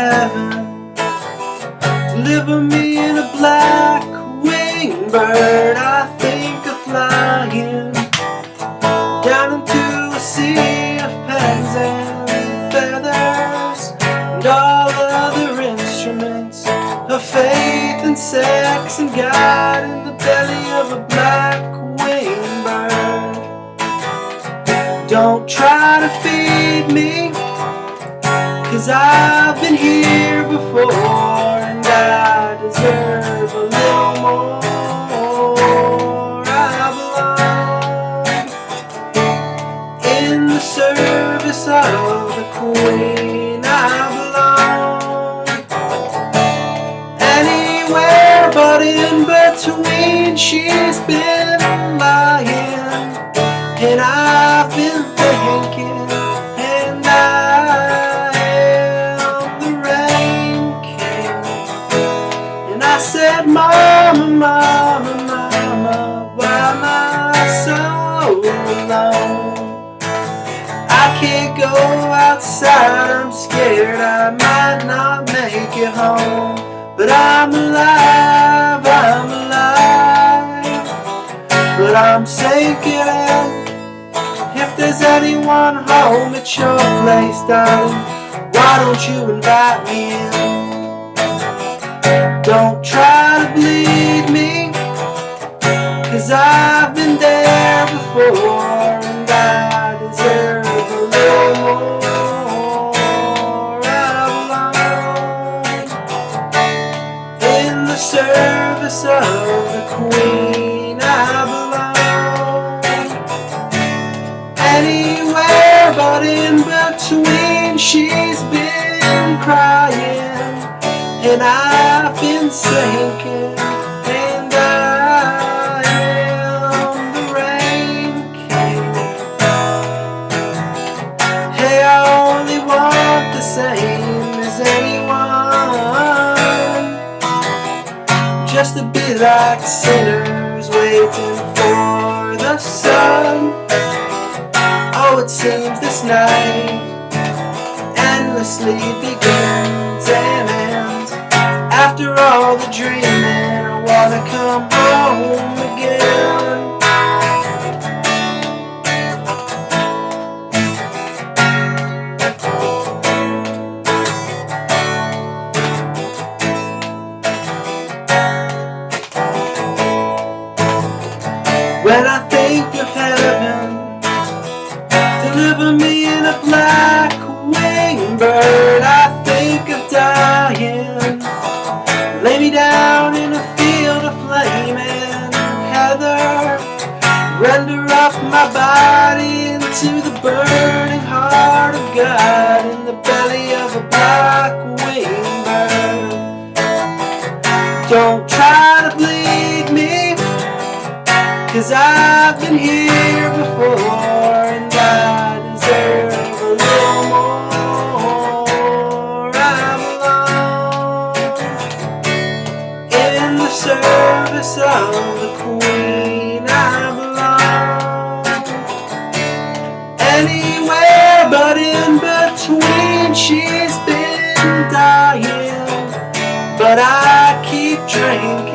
heaven, deliver me in a black winged bird. I think of flying down into a sea of pens and feathers and all other instruments of faith and sex and God in the belly of a black winged bird. Don't try to feed me, 'cause I've been here before and I deserve a little more. I belong in the service of the Queen. I belong anywhere but in between. She's been lying and I've been thinking, and I am the Rain King. And I said, Mama, Mama, Mama, why am I so alone? I can't go outside, I'm scared I might not make it home. But I'm alive, but I'm sinking. If there's anyone home at your place, darling, why don't you invite me in? Don't try to bleed me, 'cause I've been there before and I deserve a little more. I belong in the service of the Queen. I belong anywhere but in between. She's been crying and I've been sinking, and I am the Rain King. Hey, I only want the same as anyone, just to be like sinners waiting for the sun. Oh, it seems this night endlessly begins and ends. After all the dreaming, I wanna come home again. When I think of heaven, deliver me in a black winged bird. I think of dying, lay me down in a field of flame and heather, render up my body into the burning heart of God in the belly of a black winged bird. Don't try to bleed me, 'cause I've been here before and I deserve a little more. I belong in the service of the Queen. I belong anywhere but in between. She's been dying, but I keep drinking.